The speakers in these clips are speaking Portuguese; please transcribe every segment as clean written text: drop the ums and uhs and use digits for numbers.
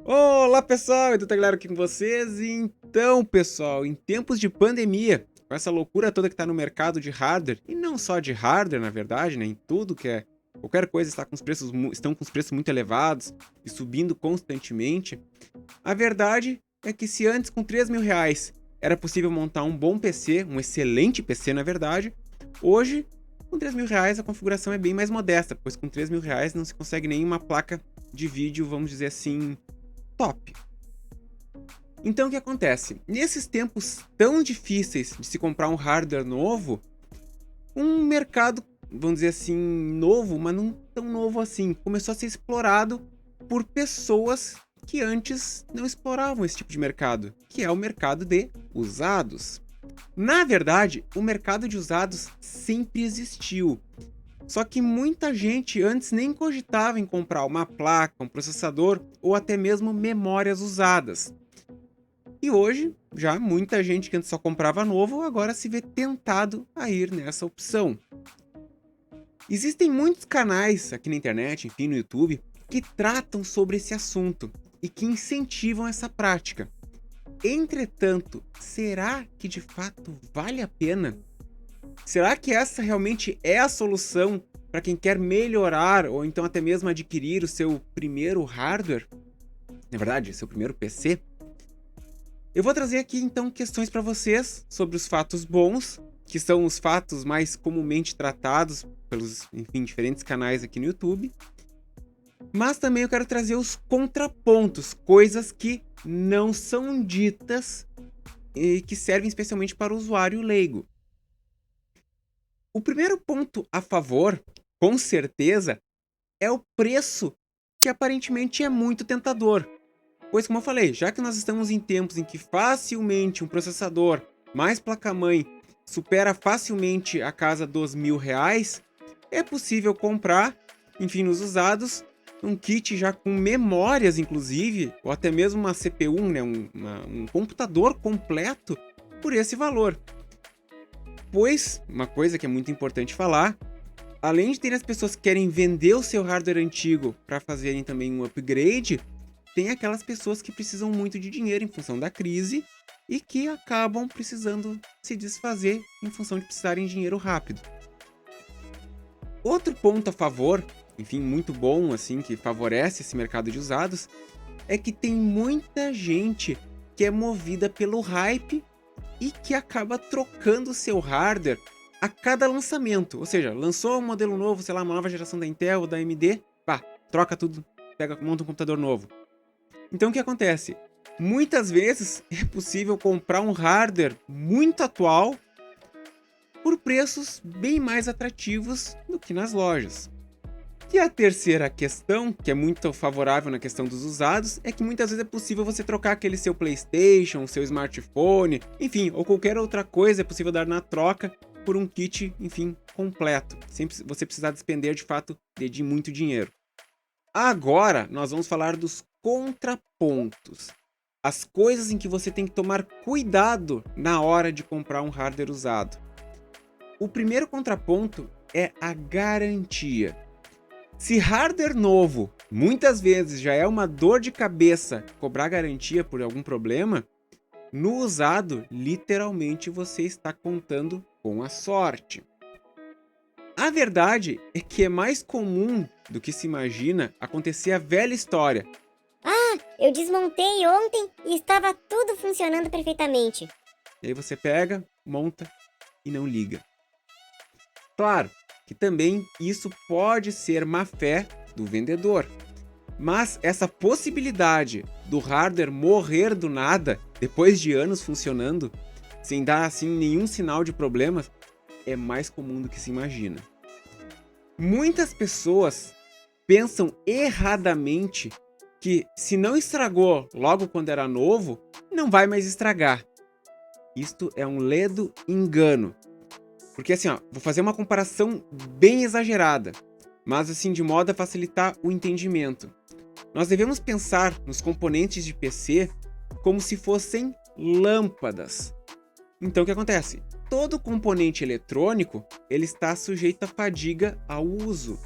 Olá pessoal, Edu Tagliaro aqui com vocês. Então, pessoal, em tempos de pandemia, com essa loucura toda que está no mercado de hardware, e não só de hardware, na verdade, né, em tudo que é qualquer coisa está com os preços, estão com os preços muito elevados e subindo constantemente. A verdade é que se antes com R$ 3.000 era possível montar um bom PC, um excelente PC na verdade, hoje com R$ 3.000 a configuração é bem mais modesta, pois com R$ 3.000 não se consegue nenhuma placa de vídeo, vamos dizer assim, top. Então o que acontece? Nesses tempos tão difíceis de se comprar um hardware novo, um mercado, vamos dizer assim, novo, mas não tão novo assim, começou a ser explorado por pessoas que antes não exploravam esse tipo de mercado, que é o mercado de usados. Na verdade, o mercado de usados sempre existiu. Só que muita gente antes nem cogitava em comprar uma placa, um processador ou até mesmo memórias usadas. E hoje, já muita gente que antes só comprava novo, agora se vê tentado a ir nessa opção. Existem muitos canais aqui na internet, enfim, no YouTube, que tratam sobre esse assunto e que incentivam essa prática. Entretanto, será que de fato vale a pena? Será que essa realmente é a solução para quem quer melhorar ou então até mesmo adquirir o seu primeiro hardware? Na verdade, seu primeiro PC? Eu vou trazer aqui então questões para vocês sobre os fatos bons, que são os fatos mais comumente tratados pelos, enfim, diferentes canais aqui no YouTube. Mas também eu quero trazer os contrapontos, coisas que não são ditas e que servem especialmente para o usuário leigo. O primeiro ponto a favor, com certeza, é o preço, que aparentemente é muito tentador. Pois, como eu falei, já que nós estamos em tempos em que facilmente um processador mais placa-mãe supera facilmente a casa dos R$ 1.000, é possível comprar, enfim, nos usados, um kit já com memórias, inclusive, ou até mesmo uma CPU, né, um computador completo por esse valor. Pois, uma coisa que é muito importante falar, além de ter as pessoas que querem vender o seu hardware antigo para fazerem também um upgrade, tem aquelas pessoas que precisam muito de dinheiro em função da crise e que acabam precisando se desfazer em função de precisarem de dinheiro rápido. Outro ponto a favor, enfim, muito bom, assim, que favorece esse mercado de usados, é que tem muita gente que é movida pelo hype e que acaba trocando seu hardware a cada lançamento. Ou seja, lançou um modelo novo, sei lá, uma nova geração da Intel ou da AMD, pá, troca tudo, monta um computador novo. Então o que acontece? Muitas vezes é possível comprar um hardware muito atual por preços bem mais atrativos do que nas lojas. E a terceira questão, que é muito favorável na questão dos usados, é que muitas vezes é possível você trocar aquele seu PlayStation, seu smartphone, enfim, ou qualquer outra coisa é possível dar na troca por um kit, enfim, completo, sem você precisar despender de fato de muito dinheiro. Agora nós vamos falar dos contrapontos. As coisas em que você tem que tomar cuidado na hora de comprar um hardware usado. O primeiro contraponto é a garantia. Se hardware novo muitas vezes já é uma dor de cabeça cobrar garantia por algum problema, no usado, literalmente você está contando com a sorte. A verdade é que é mais comum do que se imagina acontecer a velha história. Ah, eu desmontei ontem e estava tudo funcionando perfeitamente. E aí você pega, monta e não liga. Claro que também isso pode ser má fé do vendedor. Mas essa possibilidade do hardware morrer do nada, depois de anos funcionando, sem dar assim nenhum sinal de problemas, é mais comum do que se imagina. Muitas pessoas pensam erradamente que se não estragou logo quando era novo, não vai mais estragar. Isto é um ledo engano. Porque assim, ó, vou fazer uma comparação bem exagerada, mas assim de modo a facilitar o entendimento. Nós devemos pensar nos componentes de PC como se fossem lâmpadas. Então o que acontece? Todo componente eletrônico ele está sujeito à fadiga ao uso.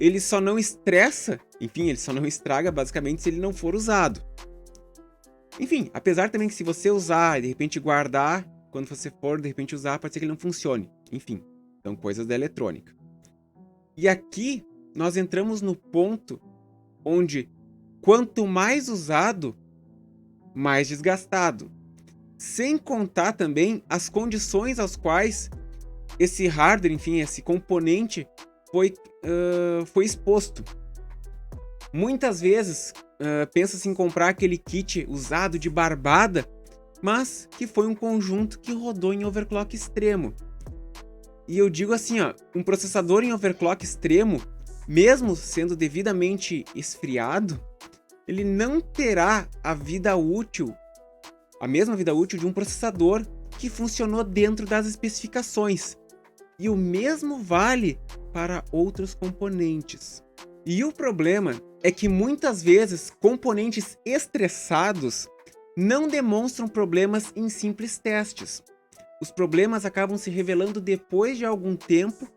ele só não estressa, enfim, ele só não estraga basicamente se ele não for usado. Enfim, apesar também que se você usar e de repente guardar, quando você for de repente usar, pode ser que ele não funcione. Enfim, são coisas da eletrônica. E aqui nós entramos no ponto onde quanto mais usado, mais desgastado. Sem contar também as condições às quais esse hardware, enfim, esse componente foi exposto. Muitas vezes pensa-se em comprar aquele kit usado de barbada, mas que foi um conjunto que rodou em overclock extremo. E eu digo assim, ó, um processador em overclock extremo, mesmo sendo devidamente esfriado, ele não terá a mesma vida útil de um processador que funcionou dentro das especificações. E o mesmo vale para outros componentes. E o problema é que muitas vezes componentes estressados não demonstram problemas em simples testes. Os problemas acabam se revelando depois de algum tempo,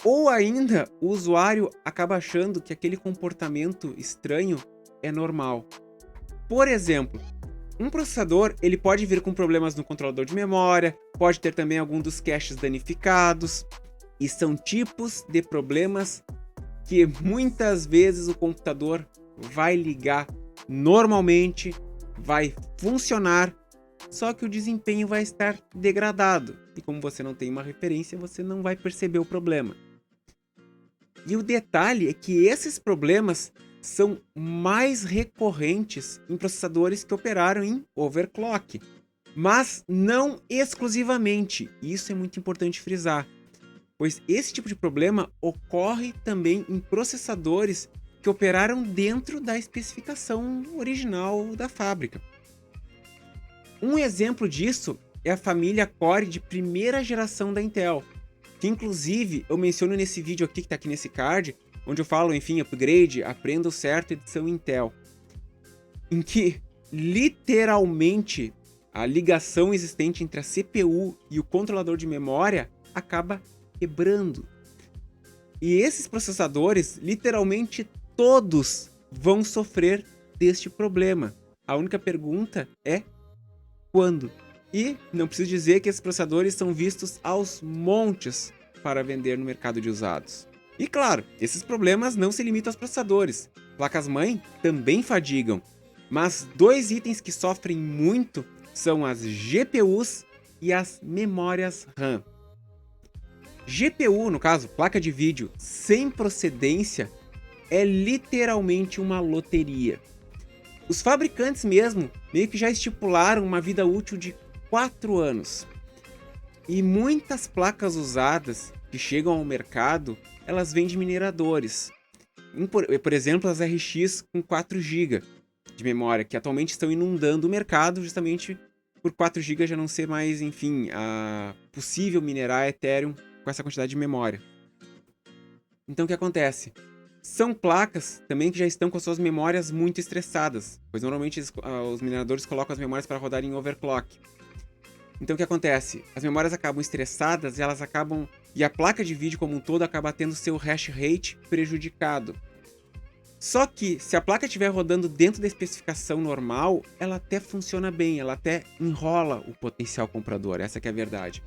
ou ainda o usuário acaba achando que aquele comportamento estranho é normal. Por exemplo, um processador ele pode vir com problemas no controlador de memória, pode ter também algum dos caches danificados, e são tipos de problemas que muitas vezes o computador vai ligar normalmente, vai funcionar, só que o desempenho vai estar degradado. E como você não tem uma referência, você não vai perceber o problema. E o detalhe é que esses problemas são mais recorrentes em processadores que operaram em overclock, mas não exclusivamente. Isso é muito importante frisar, pois esse tipo de problema ocorre também em processadores que operaram dentro da especificação original da fábrica. Um exemplo disso é a família Core de primeira geração da Intel, que inclusive eu menciono nesse vídeo aqui que está aqui nesse card, onde eu falo, enfim, upgrade, aprenda o certo, edição Intel, em que literalmente a ligação existente entre a CPU e o controlador de memória acaba quebrando. E esses processadores, literalmente todos vão sofrer deste problema. A única pergunta é quando? E não preciso dizer que esses processadores são vistos aos montes para vender no mercado de usados. E claro, esses problemas não se limitam aos processadores. Placas-mãe também fadigam, mas dois itens que sofrem muito são as GPUs e as memórias RAM. GPU, no caso, placa de vídeo sem procedência, é literalmente uma loteria. Os fabricantes mesmo meio que já estipularam uma vida útil de 4 anos. E muitas placas usadas que chegam ao mercado, elas vêm de mineradores. Por exemplo, as RX com 4 GB de memória, que atualmente estão inundando o mercado justamente por 4 GB já não ser mais, enfim, possível minerar Ethereum com essa quantidade de memória. Então o que acontece? São placas também que já estão com suas memórias muito estressadas, pois normalmente os mineradores colocam as memórias para rodar em overclock. Então o que acontece? As memórias acabam estressadas e a placa de vídeo como um todo acaba tendo seu hash rate prejudicado. Só que se a placa estiver rodando dentro da especificação normal, ela até funciona bem, ela até enrola o potencial comprador, essa que é a verdade.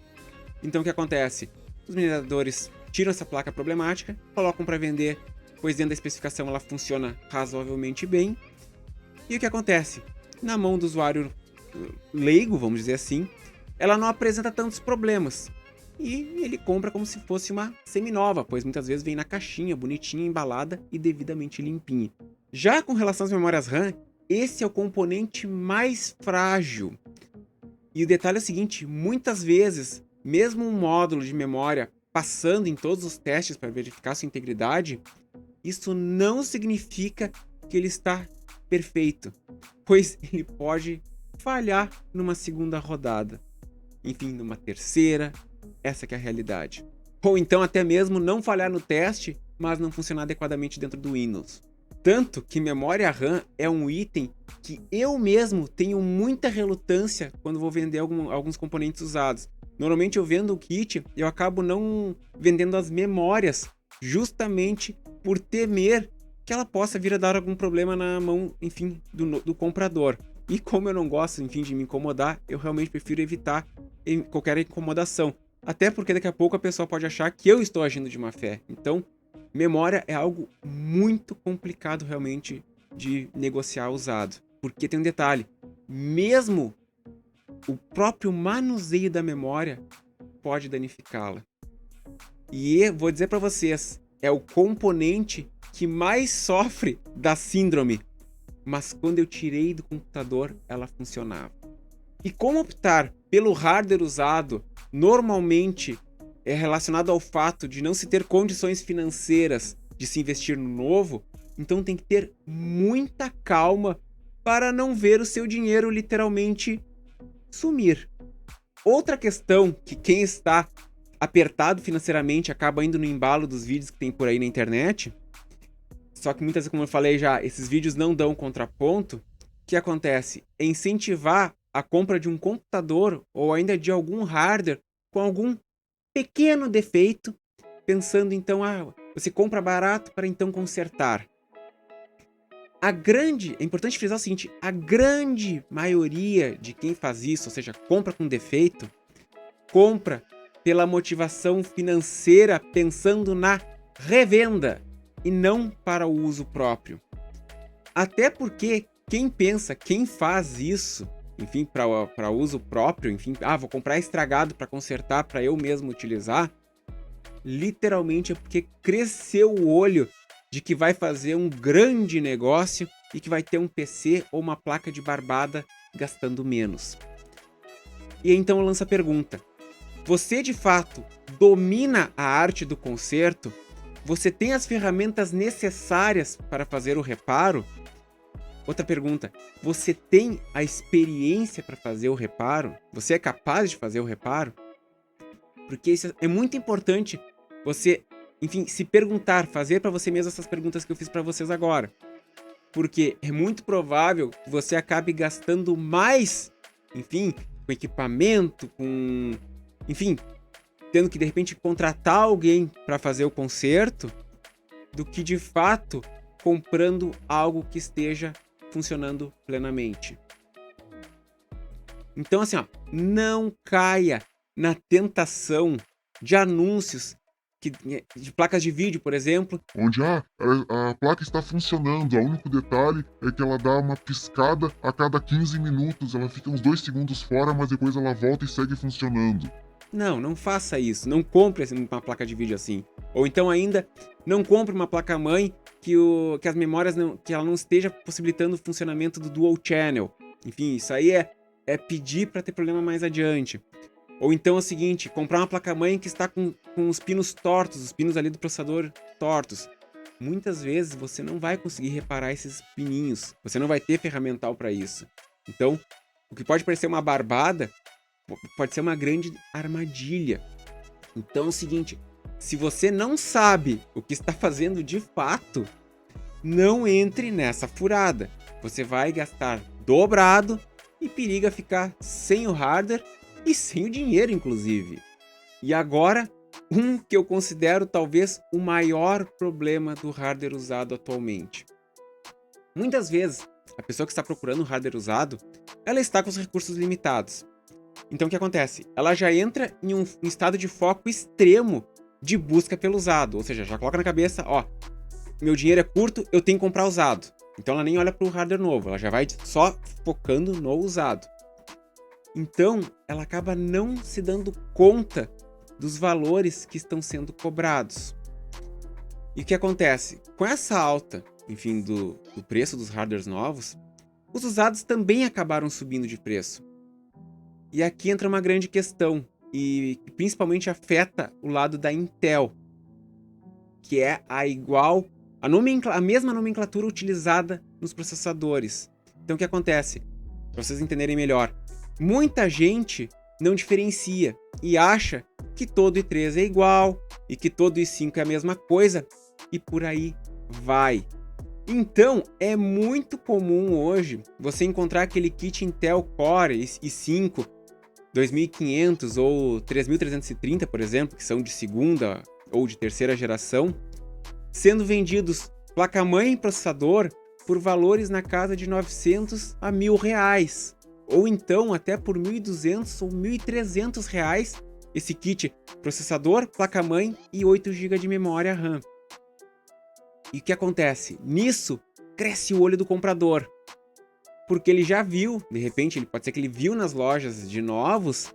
Então o que acontece? Os mineradores tiram essa placa problemática, colocam para vender, pois dentro da especificação ela funciona razoavelmente bem. E o que acontece? Na mão do usuário leigo, vamos dizer assim, ela não apresenta tantos problemas. E ele compra como se fosse uma seminova, pois muitas vezes vem na caixinha, bonitinha, embalada e devidamente limpinha. Já com relação às memórias RAM, esse é o componente mais frágil. E o detalhe é o seguinte, muitas vezes, mesmo um módulo de memória passando em todos os testes para verificar sua integridade, isso não significa que ele está perfeito, pois ele pode falhar numa segunda rodada, enfim, numa terceira, essa que é a realidade. Ou então até mesmo não falhar no teste, mas não funcionar adequadamente dentro do Windows. Tanto que memória RAM é um item que eu mesmo tenho muita relutância quando vou vender alguns componentes usados. Normalmente eu vendo o kit, eu acabo não vendendo as memórias, justamente por temer que ela possa vir a dar algum problema na mão, enfim, do comprador. E como eu não gosto, enfim, de me incomodar, eu realmente prefiro evitar qualquer incomodação. Até porque daqui a pouco a pessoa pode achar que eu estou agindo de má fé. Então, memória é algo muito complicado realmente de negociar usado. Porque tem um detalhe, mesmo o próprio manuseio da memória pode danificá-la. E vou dizer para vocês, é o componente que mais sofre da síndrome. Mas quando eu tirei do computador, ela funcionava. E como optar pelo hardware usado normalmente é relacionado ao fato de não se ter condições financeiras de se investir no novo, então tem que ter muita calma para não ver o seu dinheiro literalmente sumir. Outra questão que quem está apertado financeiramente acaba indo no embalo dos vídeos que tem por aí na internet, só que muitas vezes, como eu falei já, esses vídeos não dão contraponto. O que acontece? É incentivar a compra de um computador ou ainda de algum hardware com algum pequeno defeito, pensando então, você compra barato para então consertar. É importante frisar o seguinte, a grande maioria de quem faz isso, ou seja, compra com defeito, compra pela motivação financeira pensando na revenda e não para o uso próprio. Até porque quem faz isso, enfim, para uso próprio, enfim, vou comprar estragado para consertar, para eu mesmo utilizar, literalmente é porque cresceu o olho de que vai fazer um grande negócio e que vai ter um PC ou uma placa de barbada gastando menos. E então eu lanço a pergunta, você de fato domina a arte do conserto? Você tem as ferramentas necessárias para fazer o reparo? Outra pergunta, você tem a experiência para fazer o reparo? Você é capaz de fazer o reparo? Porque isso é muito importante você, enfim, se perguntar, fazer para você mesmo essas perguntas que eu fiz para vocês agora. Porque é muito provável que você acabe gastando mais, enfim, com equipamento, enfim, tendo que de repente contratar alguém para fazer o conserto, do que de fato comprando algo que esteja funcionando plenamente. Então assim, não caia na tentação de anúncios de placas de vídeo, por exemplo, onde a placa está funcionando, o único detalhe é que ela dá uma piscada a cada 15 minutos, ela fica uns 2 segundos fora, mas depois ela volta e segue funcionando. Não faça isso, não compre uma placa de vídeo assim. Ou então ainda, não compre uma placa-mãe que as memórias que ela não esteja possibilitando o funcionamento do Dual Channel. Enfim, isso aí é pedir para ter problema mais adiante. Ou então é o seguinte, comprar uma placa-mãe que está com os pinos tortos, os pinos ali do processador tortos. Muitas vezes você não vai conseguir reparar esses pininhos, você não vai ter ferramental para isso. Então, o que pode parecer uma barbada, pode ser uma grande armadilha. Então é o seguinte, se você não sabe o que está fazendo de fato, não entre nessa furada. Você vai gastar dobrado e periga ficar sem o hardware e sem o dinheiro, inclusive. E agora, que eu considero talvez o maior problema do hardware usado atualmente. Muitas vezes, a pessoa que está procurando um hardware usado, ela está com os recursos limitados. Então o que acontece? Ela já entra em um estado de foco extremo de busca pelo usado. Ou seja, já coloca na cabeça, meu dinheiro é curto, eu tenho que comprar usado. Então ela nem olha para o hardware novo, ela já vai só focando no usado. Então, ela acaba não se dando conta dos valores que estão sendo cobrados. E o que acontece? Com essa alta, enfim, do preço dos hardwares novos, os usados também acabaram subindo de preço. E aqui entra uma grande questão, e principalmente afeta o lado da Intel, que é a mesma nomenclatura utilizada nos processadores. Então o que acontece? Para vocês entenderem melhor, muita gente não diferencia e acha que todo i3 é igual e que todo i5 é a mesma coisa e por aí vai. Então é muito comum hoje você encontrar aquele kit Intel Core i5 2500 ou 3330, por exemplo, que são de segunda ou de terceira geração, sendo vendidos placa-mãe e processador por valores na casa de 900 a R$1.000, ou então até por R$1.200 ou R$1.300 esse kit processador, placa-mãe e 8 GB de memória RAM. E o que acontece? Nisso, cresce o olho do comprador, porque ele já viu, de repente, pode ser que ele viu nas lojas de novos,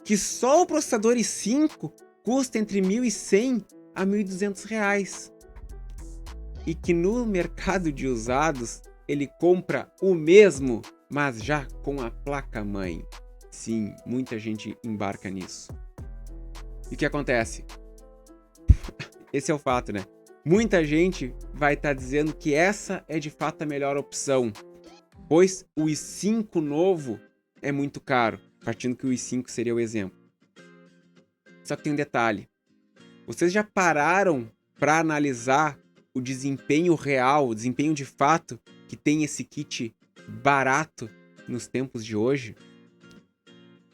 que só o processador i5 custa entre R$1.100 a R$1.200. E que no mercado de usados, ele compra o mesmo, mas já com a placa-mãe. Sim, muita gente embarca nisso. E o que acontece? Esse é o fato, né? Muita gente vai estar dizendo que essa é de fato a melhor opção, pois o i5 novo é muito caro, partindo que o i5 seria o exemplo. Só que tem um detalhe. Vocês já pararam para analisar o desempenho real, o desempenho de fato que tem esse kit barato nos tempos de hoje?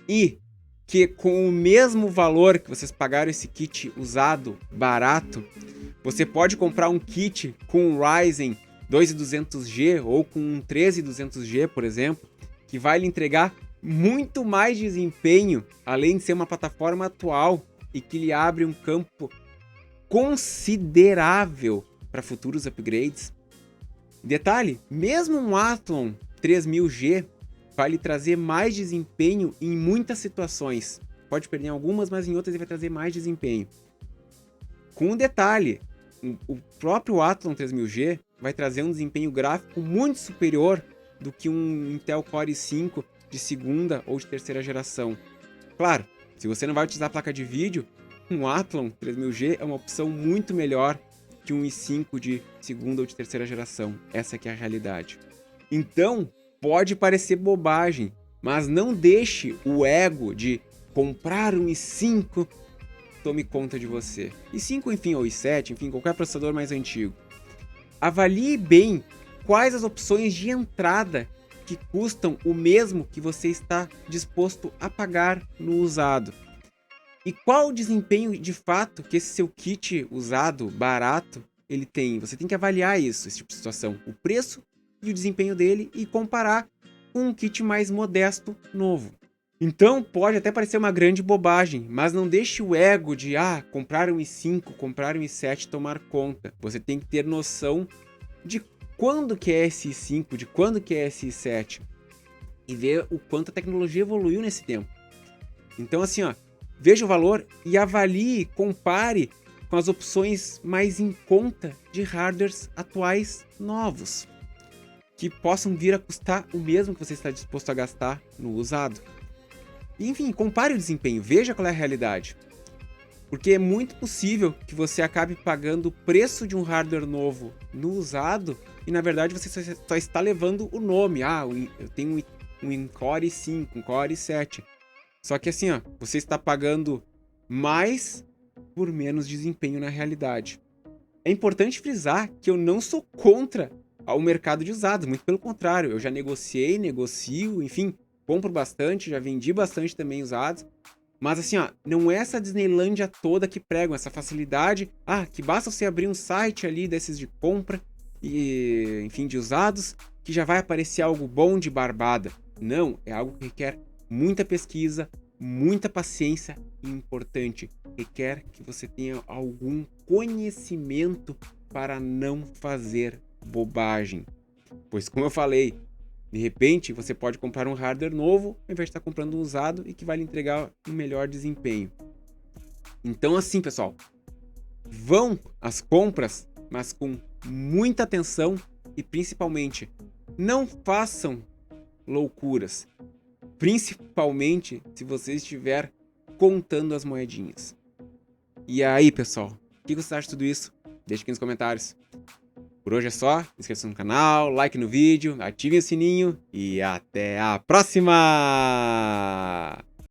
E que com o mesmo valor que vocês pagaram esse kit usado, barato, você pode comprar um kit com um Ryzen 2200G ou com um 13200G, por exemplo, que vai lhe entregar muito mais desempenho, além de ser uma plataforma atual e que lhe abre um campo considerável para futuros upgrades. Detalhe, mesmo um Athlon 3000G vai lhe trazer mais desempenho em muitas situações. Pode perder em algumas, mas em outras ele vai trazer mais desempenho. Com um detalhe, o próprio Athlon 3000G vai trazer um desempenho gráfico muito superior do que um Intel Core i5 de segunda ou de terceira geração. Claro, se você não vai utilizar placa de vídeo, um Athlon 3000G é uma opção muito melhor que um i5 de segunda ou de terceira geração. Essa que é a realidade. Então, pode parecer bobagem, mas não deixe o ego de comprar um i5 tome conta de você. i5, enfim, ou i7, enfim, qualquer processador mais antigo. Avalie bem quais as opções de entrada que custam o mesmo que você está disposto a pagar no usado. E qual o desempenho de fato que esse seu kit usado, barato, ele tem. Você tem que avaliar isso, esse tipo de situação. O preço e o desempenho dele e comparar com um kit mais modesto, novo. Então pode até parecer uma grande bobagem, mas não deixe o ego de comprar um i5, comprar um i7 tomar conta. Você tem que ter noção de quando que é esse i5, de quando que é esse i7 e ver o quanto a tecnologia evoluiu nesse tempo. Então assim, veja o valor e avalie, compare com as opções mais em conta de hardwares atuais novos, que possam vir a custar o mesmo que você está disposto a gastar no usado. Enfim, compare o desempenho, veja qual é a realidade. Porque é muito possível que você acabe pagando o preço de um hardware novo no usado e na verdade você só está levando o nome. Eu tenho um Core i5, um Core i7. Só que assim, você está pagando mais por menos desempenho na realidade. É importante frisar que eu não sou contra o mercado de usados, muito pelo contrário, eu já negocio, enfim, compro bastante, já vendi bastante também usados, mas assim, não é essa Disneylândia toda que pregam, essa facilidade, que basta você abrir um site ali desses de compra, e enfim, de usados, que já vai aparecer algo bom de barbada. Não, é algo que requer muita pesquisa, muita paciência e importante, requer que você tenha algum conhecimento para não fazer bobagem. Pois como eu falei, de repente você pode comprar um hardware novo ao invés de estar comprando um usado e que vai lhe entregar um melhor desempenho. Então assim, pessoal, vão às compras, mas com muita atenção e principalmente não façam loucuras. Principalmente se você estiver contando as moedinhas. E aí, pessoal, o que você acha de tudo isso? Deixa aqui nos comentários. Por hoje é só, inscreva-se no canal, like no vídeo, ative o sininho e até a próxima!